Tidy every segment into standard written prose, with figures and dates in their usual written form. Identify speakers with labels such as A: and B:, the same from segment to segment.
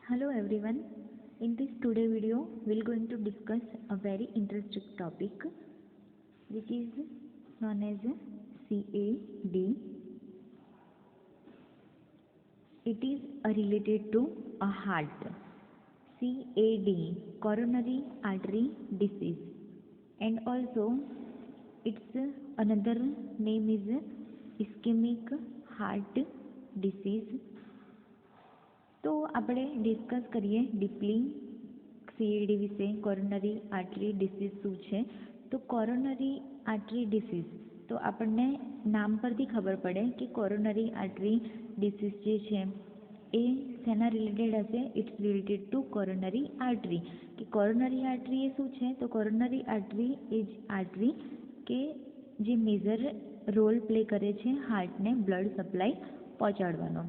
A: Hello everyone. In this today video, we're going to discuss a very interesting topic which is known as CAD. It is related to a heart. CAD, coronary artery disease, and also its another name is ischemic heart disease. तो આપણે discuss કરીએ deeply CAD વિશે. Coronary artery disease શું છે? તો coronary artery disease તો આપણને નામ પરથી ખબર પડે કે કોરોનરી આર્ટરી ડિસીઝ જે છે એ શેના રિલેટેડ હશે? It's related to coronary artery. કે કોરોનરી આર્ટરી એ શું છે? તો કોરોનરી આર્ટરી એ જ આર્ટરી કે જે મેજર રોલ પ્લે કરે છે હાર્ટને બ્લડ સપ્લાય પહોંચાડવાનો.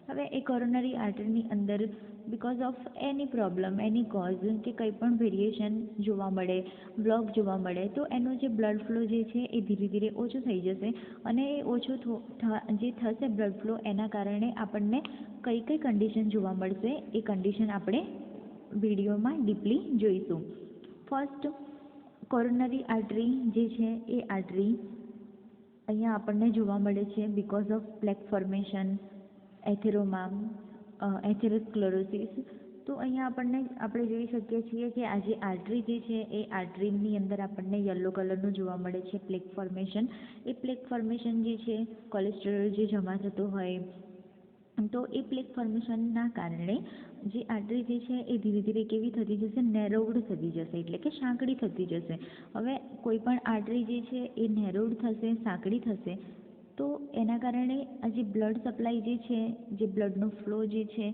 A: હવે એ કોરોનરી આર્ટરીની અંદર because of any problem, any cause કે કંઈ પણ વેરિએશન જોવા મળે, બ્લોક જોવા મળે, તો એનો જે બ્લડ ફ્લો જે છે એ ધીરે ધીરે ઓછો થઈ જશે. અને એ ઓછો જે થશે બ્લડ ફ્લો, એના કારણે આપણને કઈ કઈ કન્ડિશન જોવા મળશે એ કન્ડિશન આપણે વિડીયોમાં ડીપલી જોઈશું. ફર્સ્ટ, કોરોનરી આર્ટરી જે છે એ આર્ટરી અહીંયા આપણને જોવા મળે છે બિકોઝ ઓફ પ્લેક ફોર્મેશન, એથેરોમા, એથેરોસ્ક્લેરોસિસ. તો અહીંયા આપણે જોઈ શકીએ છીએ કે આ જે આર્ટરી જે છે એ આર્ટરીની અંદર આપણને યલો કલરનું જોવા મળે છે પ્લેક ફોર્મેશન. એ પ્લેક ફોર્મેશન જે છે કોલેસ્ટ્રોલ જે જમા થતો હોય, તો એ પ્લેક ફોર્મેશનના કારણે જે આર્ટરી જે છે એ ધીરે ધીરે કેવી થતી જશે? નેરોવડ થતી જશે, એટલે કે સાંકડી થતી જશે. હવે કોઈ પણ આર્ટરી જે છે એ નેરોવડ થશે, સાંકડી થશે, તો એના કારણે આ જે બ્લડ સપ્લાય જે છે, જે બ્લડનો ફ્લો જે છે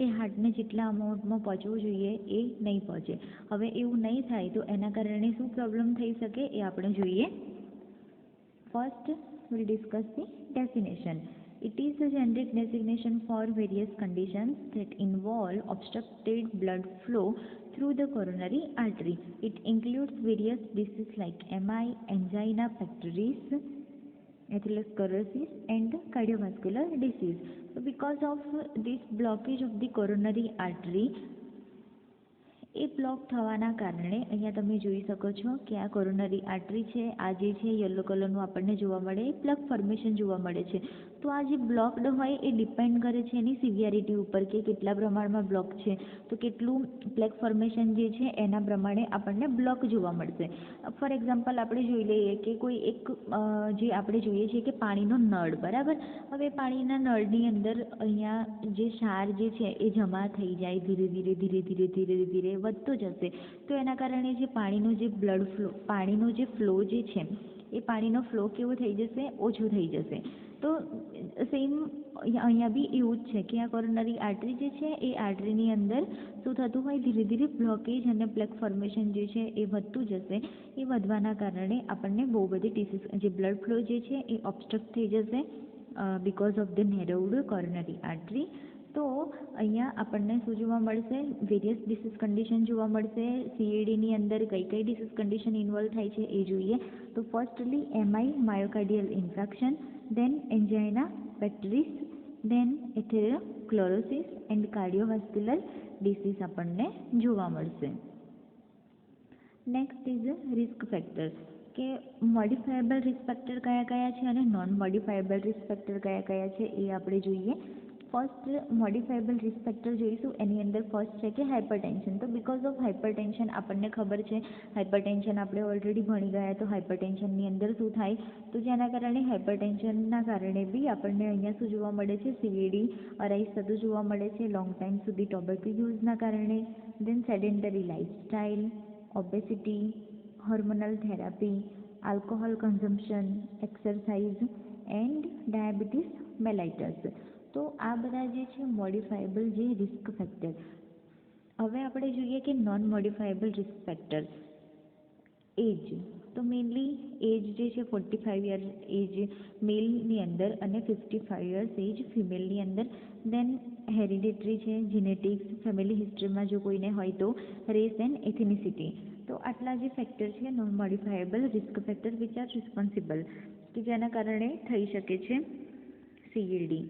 A: એ હાર્ટને જેટલા અમાઉન્ટમાં પહોંચવું જોઈએ એ નહીં પહોંચે. હવે એવું નહીં થાય તો એના કારણે શું પ્રોબ્લેમ થઈ શકે એ આપણે જોઈએ. First, we'll discuss the definition. It is a generic designation for various conditions that involve obstructed blood flow through the coronary artery. It includes various diseases like MI, angina pectoris, atherosclerosis and cardiovascular disease. So because of this blockage of the coronary artery, A block થવાના કારણે અહીંયા તમે જોઈ શકો છો કે આ coronary artery છે, આ જે છે યલો કલરનું આપણને જોવા મળે એ પ્લગ ફોર્મેશન જોવા મળે છે. તો આ જે બ્લોકડ હોય એ ડિપેન્ડ કરે છે એની સિવિયરિટી ઉપર કે કેટલા પ્રમાણમાં બ્લોક છે. તો કેટલું પ્લેક ફોર્મેશન જે છે એના પ્રમાણે આપણને બ્લોક જોવા મળશે. ફોર એક્ઝામ્પલ આપણે જોઈ લઈએ કે કોઈ એક જે આપણે જોઈએ છીએ કે પાણીનો નળ, બરાબર. હવે પાણીના નળની અંદર અહીંયા જે ક્ષાર જે છે એ જમા થઈ જાય, ધીરે ધીરે ધીરે ધીરે ધીરે ધીરે વધતો જશે. તો એના કારણે જે પાણીનો જે બ્લડ ફ્લો, પાણીનો જે ફ્લો જે છે એ પાણીનો ફ્લો કેવો થઈ જશે? ઓછો થઈ જશે. તો સેમ અહીંયા બી એવું જ છે કે આ કોરોનરી આર્ટરી જે છે એ આર્ટરીની અંદર શું થતું હોય? ધીરે ધીરે બ્લોકેજ અને પ્લેક ફોર્મેશન જે છે એ વધતું જશે. એ વધવાના કારણે આપણને બહુ બધી ડિસીઝ, જે બ્લડ ફ્લો જે છે એ ઓબ્સ્ટ્રક્ટ થઈ જશે because of the narrowed coronary artery. તો અહીંયા આપણને શું જોવા મળશે? વેરિયસ ડિસીઝ કન્ડિશન જોવા મળશે. સીએડીની અંદર કઈ કઈ ડિસીઝ કન્ડિશન ઇન્વોલ્વ થાય છે એ જોઈએ. તો firstly MI, myocardial infarction, then angina pectoris, then atherosclerosis and cardiovascular disease આપણને જોવા મળશે. નેક્સ્ટ ઇઝ રિસ્ક ફેક્ટર, કે મોડિફાયેબલ રિસ્ક ફેક્ટર કયા કયા છે અને નોન મોડિફાયેબલ રિસ્ક ફેક્ટર કયા કયા છે એ આપણે જોઈએ. ફર્સ્ટ મોડિફાયેબલ રિસ્ક ફેક્ટર જોઈશું. એની અંદર ફર્સ્ટ છે કે હાઇપરટેન્શન. તો બિકોઝ ઓફ હાઇપરટેન્શન આપણને ખબર છે, હાઇપરટેન્શન આપણે ઓલરેડી ભણી ગયા. તો હાઇપરટેન્શનની અંદર શું થાય? તો જેના કારણે હાઇપરટેન્શનના કારણે બી આપણને અહીંયા શું જોવા મળે છે? સીવીડી અરાઇઝ થતું જોવા મળે છે લોંગ ટાઈમ સુધી ટોબેકો યુઝના કારણે. Then sedentary lifestyle, obesity, hormonal therapy, alcohol consumption, exercise and diabetes mellitus. તો આ બધા જે છે મોડિફાયેબલ જે રિસ્ક ફેક્ટર. હવે આપણે જોઈએ કે નોન મોડિફાયેબલ રિસ્ક ફેક્ટર. એજ, તો મેઇનલી એજ જે છે 45 યર્સ એજ મેલની અંદર અને 55 યર્સ એજ ફિમેલની અંદર. દેન હેરિડિટરી છે, જીનેટિક્સ, ફેમિલી હિસ્ટ્રીમાં જો કોઈને હોય તો, રેસ એન્ડ એથિનિસિટી. તો આટલા જે ફેક્ટર છે non modifiable risk factor which are responsible, કે જેના કારણે થઈ શકે છે સીએડી.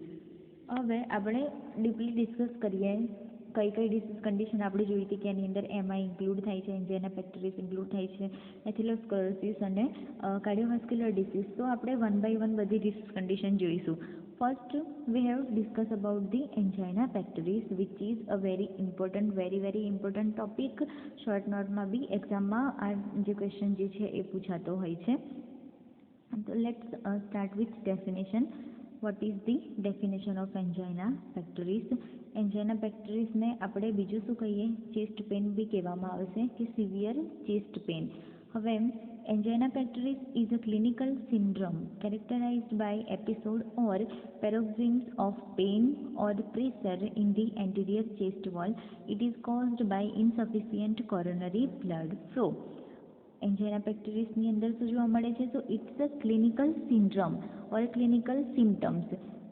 A: હવે આપણે ડીપલી ડિસ્કસ કરીએ કઈ ડિસીઝ કન્ડિશન આપણે જોઈ હતી કે એની અંદર એમાં ઇન્ક્લુડ થાય છે, એન્જાઇના પેક્ટોરિસ ઇન્ક્લુડ થાય છે, એથેરોસ્ક્લેરોસિસ અને કાર્ડિયોવાસ્ક્યુલર ડિસીઝ. તો આપણે વન બાય વન બધી ડિસીઝ કન્ડિશન જોઈશું. First, we have discussed about the angina pectoris, which is a very important topic. Short note માં બી એક્ઝામમાં આ જે ક્વેશ્ચન જે છે એ પૂછાતો હોય છે. તો let's start with definition. What is the definition of angina pectoris? Angina પેક્ટોરિસને આપણે બીજું શું કહીએ? ચેસ્ટ પેન બી કહેવામાં આવે છે કે સિવિયર ચેસ્ટ પેન. હવે angina pectoris is a clinical syndrome characterized by episode or paroxysms of pain or pressure in the anterior chest wall. It is caused by insufficient coronary blood flow. angina pectoris ની અંદર શું જોવા મળે છે? તો it's a clinical syndrome or clinical symptoms,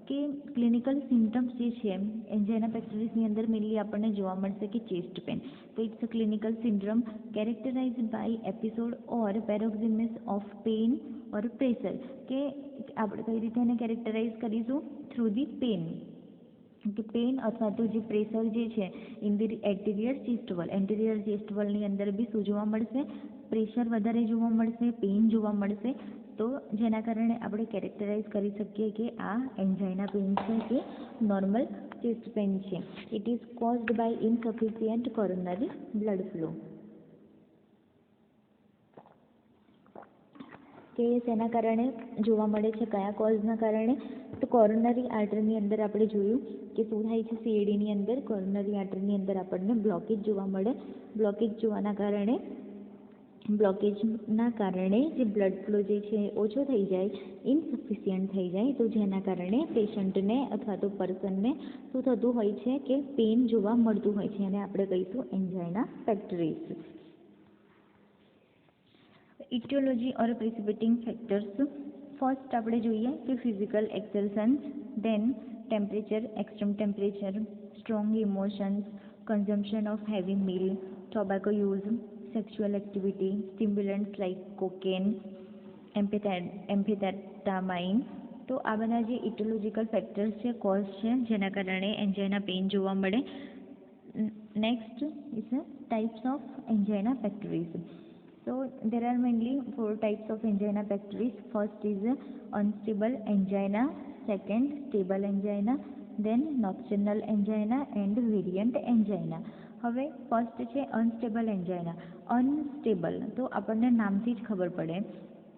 A: કે clinical symptoms જે છે એન્જાઇના પેક્ટોરિસની અંદર મેનલી આપણને જોવા મળશે કે ચેસ્ટ પેન. તો it's a clinical syndrome characterized by episode or paroxysms of pain or pressure, કે આપણે કઈ રીતે એને કેરેક્ટરાઇઝ કરીશું? થ્રુ ધી પેન, કે પેન અથવા તો જે પ્રેશર જે છે ઇન ધી એન્ટિરિયર ચેસ્ટ વોલની અંદર બી શું જોવા મળશે? પ્રેશર વધારે જોવા મળશે, પેન જોવા મળશે. તો જેના કારણે આપણે કેરેક્ટરાઇઝ કરી શકીએ કે આ એન્જાઇના પેન છે કે નોર્મલ ચેસ્ટ પેન છે. It is caused by insufficient coronary blood flow. કે તેના કારણે જોવા મળે છે, કયા કોઝના કારણે? તો કોરોનરી આર્ટરીની અંદર આપણે જોયું કે શું થાય છે? સીએડીની અંદર કોરોનરી આર્ટરીની અંદર આપણને બ્લોકેજ જોવા મળે. બ્લોકેજના કારણે જે બ્લડ ફ્લો જે છે ઓછો થઈ જાય, ઇનસફિશિયન્ટ થઈ જાય, તો જેના કારણે પેશન્ટને અથવા તો પર્સનને શું થતું હોય છે કે પેન જોવા મળતું હોય છે, અને આપણે કહીશું angina pectoris. Aetiology or precipitating factors. First આપણે જોઈએ કે physical exertions, then temperature, extreme temperature, strong emotions, consumption of heavy meal, tobacco use, sexual activity, stimulants like cocaine, amphetamine. તો આ બધા જે ઇટિયોલોજિકલ ફેક્ટર્સ છે, કોઝ છે, જેના કારણે એન્જાઇના પેન જોવા મળે. Next is types of angina pectoris. So there are mainly 4 types of angina pectoris. First is unstable angina, second stable angina, then nocturnal angina and variant angina. હવે first છે unstable angina. Unstable તો આપણને નામથી જ ખબર પડે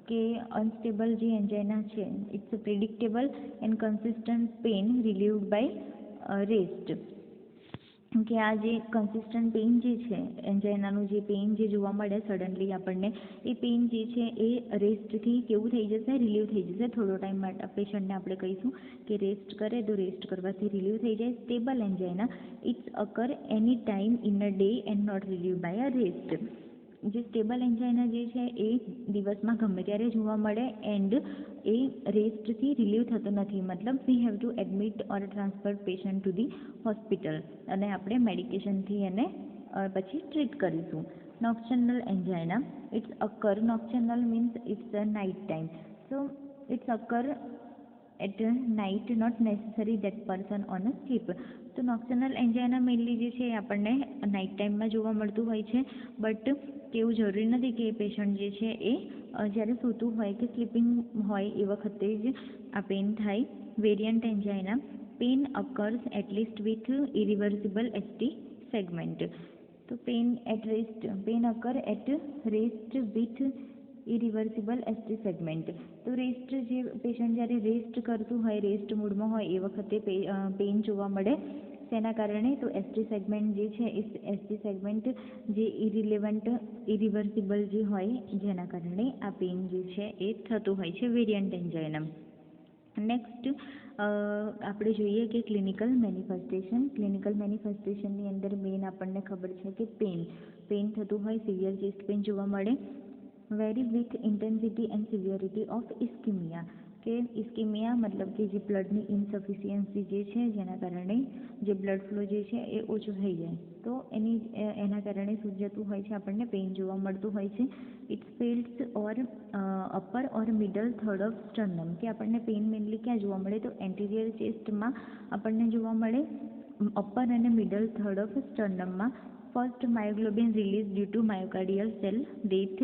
A: કે unstable જે એન્જાઇના છે it's predictable and consistent pain relieved by rest. કે આ જે કન્સિસ્ટન્ટ પેન જે છે એન્જાઇનાનું જે પેન જે જોવા મળે સડનલી આપણને, એ પેન જે છે એ રેસ્ટથી કેવું થઈ જશે? રિલીવ થઈ જશે. થોડો ટાઈમ માટે પેશન્ટને આપણે કહીશું કે રેસ્ટ કરે, તો રેસ્ટ કરવાથી રિલીવ થઈ જાય. Stable angina, it's occur any time in a day and not relieve by a rest. જે સ્ટેબલ એન્જાઇના જે છે એ દિવસમાં ગમે ત્યારે જોવા મળે એન્ડ એ રેસ્ટથી રિલીવ થતો નથી. મતલબ we have to admit or transfer patient to the hospital, અને આપણે મેડિકેશનથી એને પછી ટ્રીટ કરીશું. Nocturnal angina, it's occur, nocturnal means it's a night time. So it's occur at night, not necessary that person on a sleep. તો nocturnal angina mainly જે છે એ આપણને નાઇટ ટાઈમમાં જોવા મળતું હોય છે, બટ કેવું જરૂરી નથી કે પેશન્ટ જે છે એ જ્યારે સૂતું હોય કે સ્લીપિંગ હોય એ વખતે જ આ પેન થાય. Variant angina, pain occurs at least with irreversible ST segment. તો pain occur at rest with irreversible ST segment. તો રેસ્ટ જે પેશન્ટ જ્યારે રેસ્ટ કરતું હોય, રેસ્ટ મૂડમાં હોય એ વખતે પેન જોવા મળે. તેના કારણે તો એસટી સેગમેન્ટ જે છે એ એસટી સેગમેન્ટ જે ઇરિવર્સિબલ જે હોય, જેના કારણે આ પેન જે છે એ થતું હોય છે વેરિયન્ટ એન્જાઇના. નેક્સ્ટ આપણે જોઈએ કે ક્લિનિકલ મેનિફેસ્ટેશનની અંદર મેઇન આપણને ખબર છે કે પેન થતું હોય, સિવિયર ચેસ્ટ પેન જોવા મળે. Vary with intensity and severity of ischaemia, કે ઇસ્કિમિયા મતલબ કે જે બ્લડની ઇનસફિશિયન્સી જે છે જેના કારણે જે બ્લડ ફ્લો જે છે એ ઓછું થઈ જાય, તો એના કારણે શું જતું હોય છે? આપણને પેન જોવા મળતું હોય છે. It's feels or upper or middle third of sternum, કે આપણને પેન મેનલી ક્યાં જોવા મળે? તો એન્ટિરિયર ચેસ્ટમાં આપણને જોવા મળે. અપર અને મિડલ થર્ડ ઓફ સ્ટર્નમમાં first myoglobin release due to myocardial cell death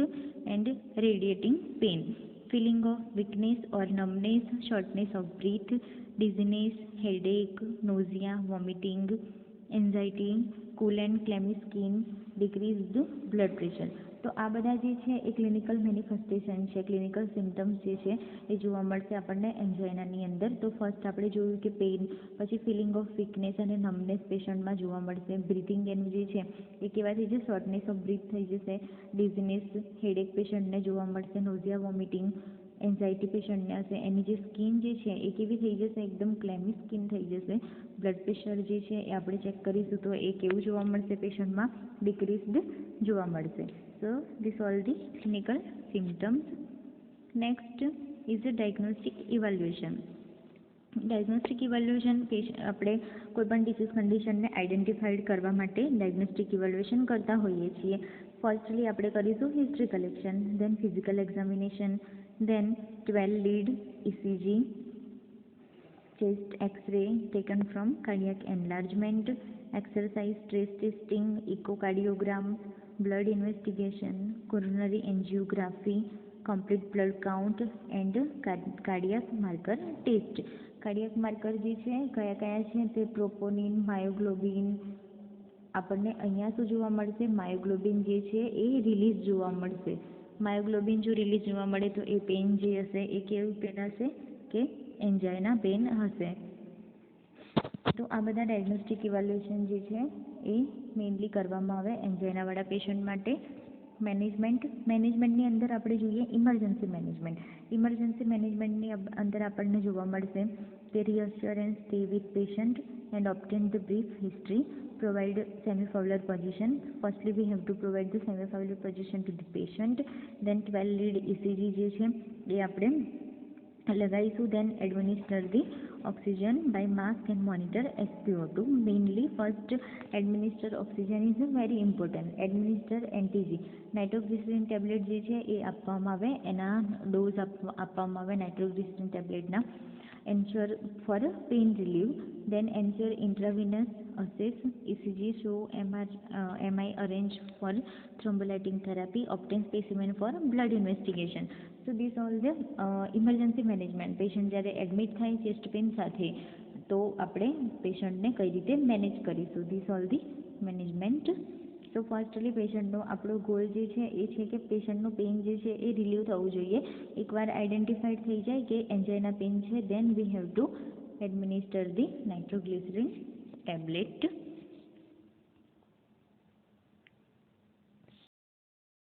A: and radiating pain, feeling of weakness or numbness, shortness of breath, dizziness, headache, nausea, vomiting, anxiety, cool and clammy skin, decreased blood pressure. તો આ બધા જે છે એ clinical manifestation છે, clinical symptoms જે છે એ જોવા મળશે આપણને એન્જાઇનાની અંદર. તો ફર્સ્ટ આપણે જોયું કે પેઇન, પછી ફિલિંગ ઓફ વીકનેસ અને નમનેસ પેશન્ટમાં જોવા મળશે. બ્રીથિંગ એનું જે છે એ કેવા થઈ જશે, શોર્ટનેસ ઓફ બ્રીથ થઈ જશે, ડિઝીનેસ, હેડેક પેશન્ટને જોવા મળશે, નોઝિયા, વોમિટિંગ, એન્ઝાયટી પેશન્ટને હશે. એની જે સ્કિન જે છે એ કેવી થઈ જશે, એકદમ ક્લેમી સ્કિન થઈ જશે. બ્લડ પ્રેશર જે છે એ આપણે ચેક કરીશું તો એ કેવું જોવા મળશે પેશન્ટમાં, ડિક્રીઝડ જોવા મળશે. So this all the clinical symptoms. Next is the diagnostic evaluation. Diagnostic evaluation આપણે કોઈપણ ડિસીઝ કન્ડિશનને આઈડેન્ટિફાઈડ કરવા માટે ડાયગ્નોસ્ટિક ઇવેલ્યુએશન કરતા હોઈએ છીએ. ફર્સ્ટલી આપણે કરીશું history collection, then physical examination, then 12 lead ECG, chest x-ray taken from cardiac enlargement, exercise stress testing, echocardiogram, blood investigation, coronary angiography, complete blood count and cardiac marker test. Cardiac marker જે છે કયા કયા છે તે પ્રોપોનિન, માયોગ્લોબિન. આપણને અહીંયા શું જોવા મળશે, માયોગ્લોબિન જે છે એ રિલીઝ જોવા મળશે. માયોગ્લોબિન જો રિલીઝ જોવા મળે તો એ પેન જે હશે એ કેવું પેન હશે કે એન્જાઇના પેન હશે. તો આ બધા ડાયગ્નોસ્ટિક ઇવેલ્યુએશન જે છે એ મેઇનલી કરવામાં આવે એન્જાઇનાવાળા પેશન્ટ માટે. મેનેજમેન્ટની અંદર આપણે જોઈએ ઇમરજન્સી મેનેજમેન્ટ. ઇમરજન્સી મેનેજમેન્ટની અંદર આપણને જોવા મળશે કે reassurance stay with patient and obtain the brief history, provide semi-fowler position. Firstly we have to provide the semi-fowler position to the patient, then 12 lead ECG જે છે એ આપણે લગાવીશું. then administer the oxygen by mask and monitor SpO2. mainly first administer oxygen is very important. administer NTG, nitroglycerin tablet જે છે એ આપવામાં આવે, એના dose આપવામાં આવે નાઇટ્રોગ્લિસરીન ટેબ્લેટના. ensure for pain relief, then ensure intravenous assess ECG, show MI arrange for thrombolytic therapy, obtain specimen for blood investigation. so this all the emergency management. Patient જ્યારે એડમિટ થાય ચેસ્ટ પેઇન સાથે તો આપણે પેશન્ટને કઈ રીતે manage કરીશું, this all the management. તો ફર્સ્ટલી પેશન્ટનો આપણો ગોલ જે છે એ છે કે પેશન્ટનું પેઇન જે છે એ રિલીવ થવું જોઈએ. એકવાર આઈડેન્ટિફાઈડ થઈ જાય કે એન્જાઇના પેઇન છે, then we have to administer the nitroglycerin tablet.